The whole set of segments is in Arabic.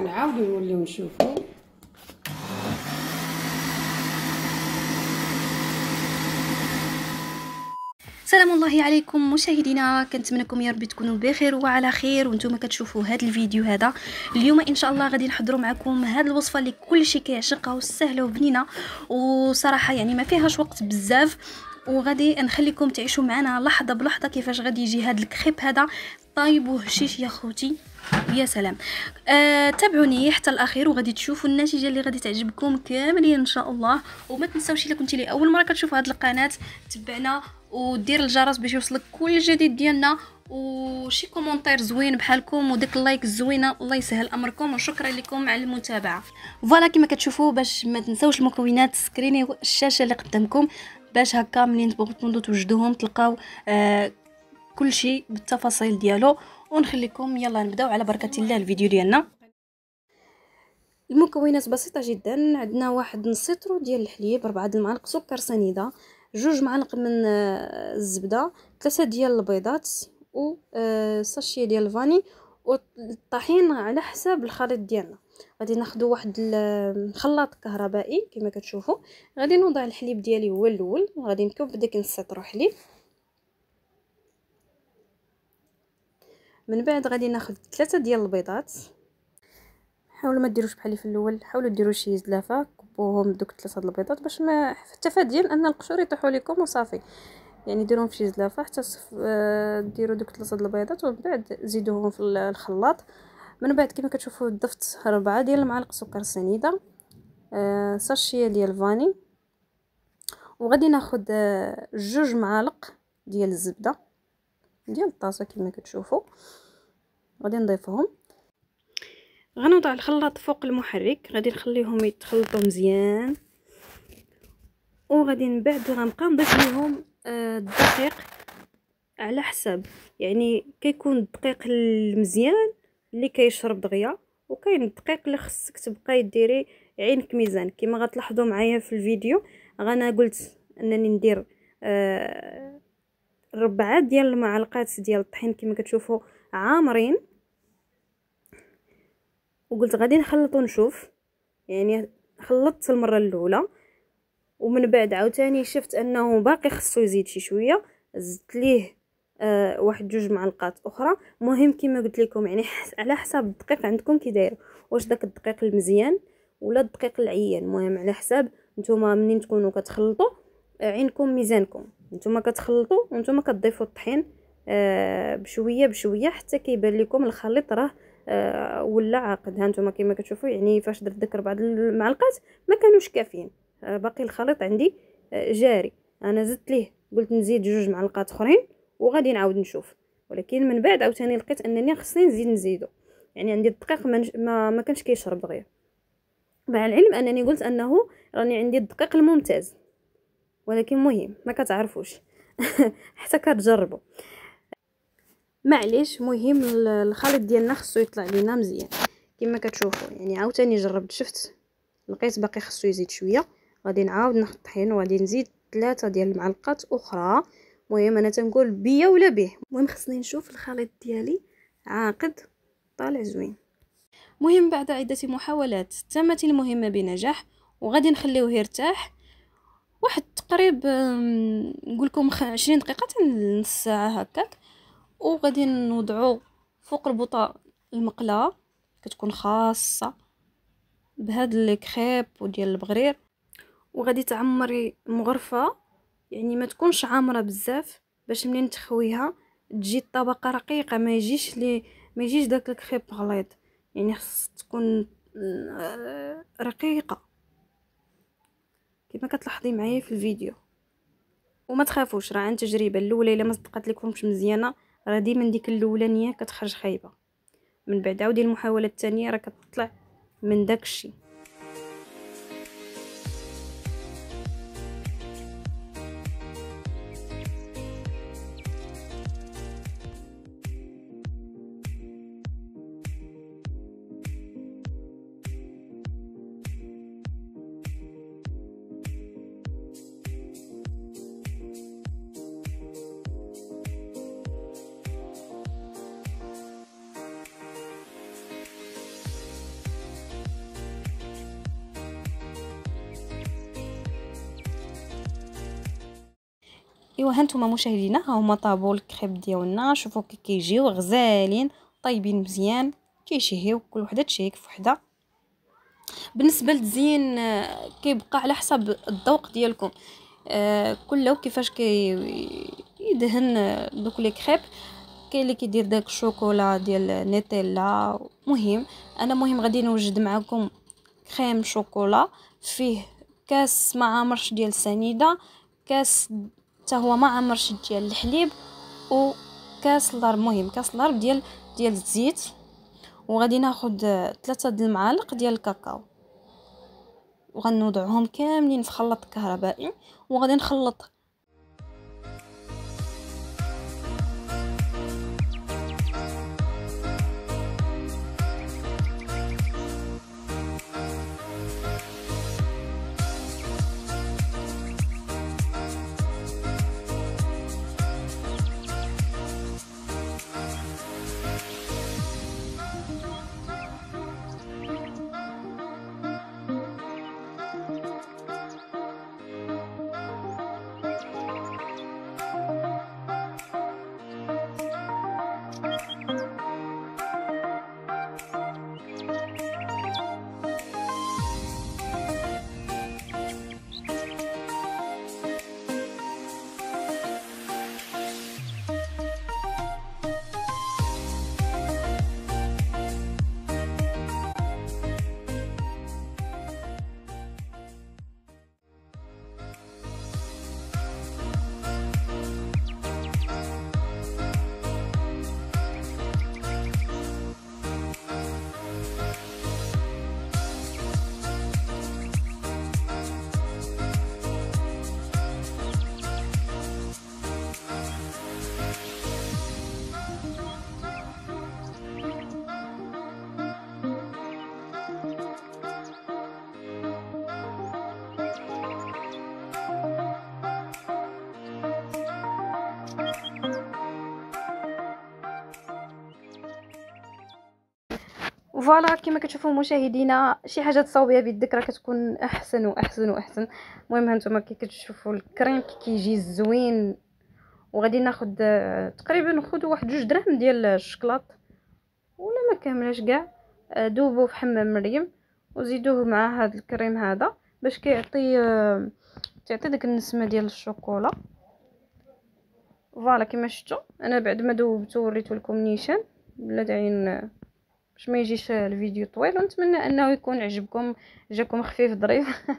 نعاودو نوليو نشوفو. سلام الله عليكم مشاهدينا، كنتمنىكم يا ربي تكونوا بخير وعلى خير وانتم كتشوفوا هذا الفيديو. هذا اليوم ان شاء الله غادي نحضروا معكم هذه الوصفه اللي كلشي كيعشقها وسهله وبنينه، وصراحه يعني ما فيهاش وقت بزاف، وغادي نخليكم تعيشوا معنا لحظه بلحظه كيفاش غادي يجي هذا الكريب هذا طايب وهشيش يا خوتي. يا سلام. تابعوني حتى الاخير وغادي تشوفوا النتيجه اللي غادي تعجبكم كاملين ان شاء الله. وما تنساوش الا كنتي اول مره كتشوف هذه القناه تبعنا ودير الجرس باش يوصلك كل جديد ديالنا، وشي كومونتير زوين بحالكم وديك اللايك الزوينه. الله يسهل امركم وشكرا لكم على المتابعه. فوالا كما كتشوفوا، باش ما تنساوش المكونات سكرينيو الشاشه اللي قدامكم باش هكا منين تبغوا توجدوهم تلقاو كل شيء بالتفاصيل ديالو. ونخليكم يلا نبداو على بركه الله الفيديو ديالنا. المكونات بسيطه جدا. عندنا واحد نص لتر ديال الحليب، 4 المعالق سكر سنيده، 2 معالق من الزبده، 3 ديال البيضات، و ساشيه ديال الفاني، والطحين على حساب الخليط ديالنا. غادي ناخذ واحد الخلاط كهربائي كما كتشوفوا. غادي نوضع الحليب ديالي هو الاول، وغادي نكب داك نص لتر حليب. من بعد غادي ناخذ 3 ديال البيضات. حاولوا ما ديروش بحالي في الاول، حاولوا ديروا شي زلافه، كبوهم دوك 3 البيضات باش ما التفات ديال ان القشور يطيحوا لكم وصافي. يعني ديروهم في شي زلافه حتى ديروا دوك 3 البيضات ومن بعد زيدوهم في الخلاط. من بعد كما كتشوفوا ضفت 4 ديال المعالق سكر سنيده، ساشيه ديال الفاني، وغادي ناخذ 2 معالق ديال الزبده ديال الطاسه كما كتشوفوا. غادي نضيفهم، غنوضع الخلاط فوق المحرك، غادي نخليهم يتخلطوا مزيان، وغادي من بعد غنبقى نضيف لهم الدقيق على حساب. يعني كيكون الدقيق المزيان اللي كيشرب دغيا، وكاين الدقيق اللي خصك تبقاي ديري عينك ميزان. كما غتلاحظوا معايا في الفيديو انا قلت انني ندير 4 ديال المعلقات ديال الطحين كما كتشوفوا عامرين، وقلت غادي نخلط ونشوف. يعني خلطت المره الاولى ومن بعد عاوتاني شفت انه باقي خصو يزيد شي شويه، زدت ليه واحد 2 معلقات اخرى. مهم كما قلت لكم يعني على حساب الدقيق عندكم كي داير، واش داك الدقيق المزيان ولا الدقيق العيان. المهم على حساب نتوما منين تكونوا كتخلطوا عينكم ميزانكم. نتوما كتخلطوا وانتوما كتضيفوا الطحين بشويه بشويه حتى كيبان لكم الخليط راه ولا عاقد. ها نتوما كما كتشوفوا يعني فاش درت داك 4 المعلقات ما كانوش كافيين، باقي الخليط عندي جاري. انا زدت ليه قلت نزيد 2 معلقات اخرين وغادي نعاود نشوف، ولكن من بعد عاوتاني لقيت انني خصني نزيدو. يعني عندي الدقيق ما كانش كيشرب دغيا، مع العلم انني قلت انه راني عندي الدقيق الممتاز، ولكن مهم ما كتعرفوش حتى كتجربوا معليش. مهم الخليط ديالنا خصو يطلع لينا مزيان كما كتشوفوا. يعني عاوتاني جربت شفت لقيت باقي خصو يزيد شويه، غادي نعاود ناخذ الطحين وغادي نزيد 3 ديال المعلقات اخرى. المهم انا تنقول بيا ولا به، المهم خصني نشوف الخليط ديالي عاقد طالع زوين. مهم بعد عده محاولات تمت المهمه بنجاح، وغادي نخليوه يرتاح واحد تقريب نقول لكم 20 دقيقه حتى نص ساعه هكاك. وغادي نوضعو فوق البوطه المقله كتكون خاصه بهاد الكريب وديال البغرير، وغادي تعمري المغرفه يعني ما تكونش عامره بزاف باش منين تخويها تجي الطبقه رقيقه، ما يجيش داك الكريب غليظ. يعني خص تكون رقيقه كما كتلاحظي معايا في الفيديو. وما تخافوش راه عن تجربه، الاولى الا ما صدقت لكمش مزيانه راه ديما ديك الاولانيه كتخرج خايبه، من بعد عاودي المحاوله الثانيه راه كتطلع من داك الشيء. ايوا هانتوما مشاهدينا ها هما طابو الكريب ديالنا، شوفوا كي كيجيو غزالين طايبين مزيان، كيشهيو كل وحده تشهي كيف وحده. بالنسبه للتزيين كيبقى على حسب الذوق ديالكم، كله كيفاش يدهن دوك لي كريب. كاين اللي كيدير داك الشوكولا ديال نيتيلا. مهم غادي نوجد معكم كريم شوكولا فيه كاس ما عامرش ديال السنيده، كاس حتى هو ما عامرش ديال الحليب، وكاس ضرب كاس ضرب ديال الزيت. وغادي ناخذ 3 د المعالق ديال الكاكاو، وغنوضعهم كاملين في خلاط كهربائي وغادي نخلط. فوالا كما كتشوفوا مشاهدينا، شي حاجه تصاوب بها بيدك راه كتكون احسن واحسن واحسن. المهم هانتوما كي كتشوفوا الكريم كيجي زوين. وغادي ناخذ تقريبا ناخذ واحد 2 دراهم ديال الشكلاط ولا ما كاملاش كاع، دوبوه في حمام مريم وزيدوه مع هذا الكريم هذا باش كيعطي تعطي ديك النسمه ديال الشوكولا. فوالا كما شفتوا انا بعد ما دوبته وريته لكم نيشان بلا داعي باش ما يجيش الفيديو طويل، ونتمنى انه يكون عجبكم، جاكم خفيف ظريف.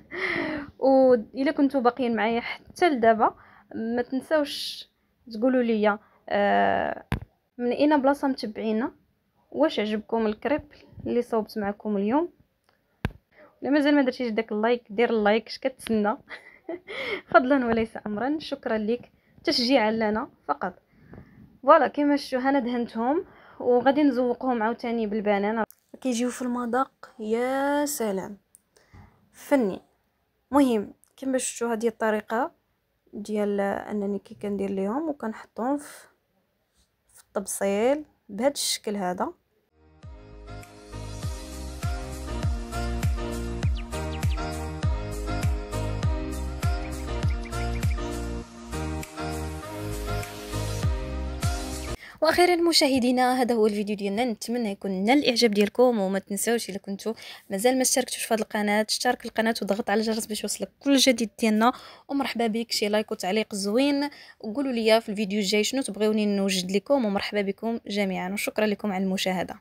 واذا كنتوا باقيين معايا حتى لدابا ما تنساوش تقولوا لي من اين بلاصه متبعينا، واش عجبكم الكريب اللي صوبت معكم اليوم. الا مازال ما درتيش داك اللايك دير اللايك، اش كتسنى؟ فضلا وليس امرا. شكرا لك تشجيعا لنا فقط. فوالا كما شفتوا انا دهنتهم وغادي نزوقهم عاوتاني بالبنان، كيجيو في المذاق يا سلام فني. مهم كما شفتوا هذه الطريقه ديال انني كي كندير ليهم وكنحطهم في الطبسيل بهذا الشكل هذا. واخيرا مشاهدينا هذا هو الفيديو ديالنا، نتمنى يكون نال الاعجاب ديالكم. وما تنساوش الا كنتوا مازال ما اشتركتوش في هذه القناه اشترك القناه وضغط على الجرس باش يوصلك كل جديد ديالنا. ومرحبا بك شي لايك وتعليق زوين، وقولوا لي في الفيديو الجاي شنو تبغيوني نوجد لكم. ومرحبا بكم جميعا وشكرا لكم على المشاهده.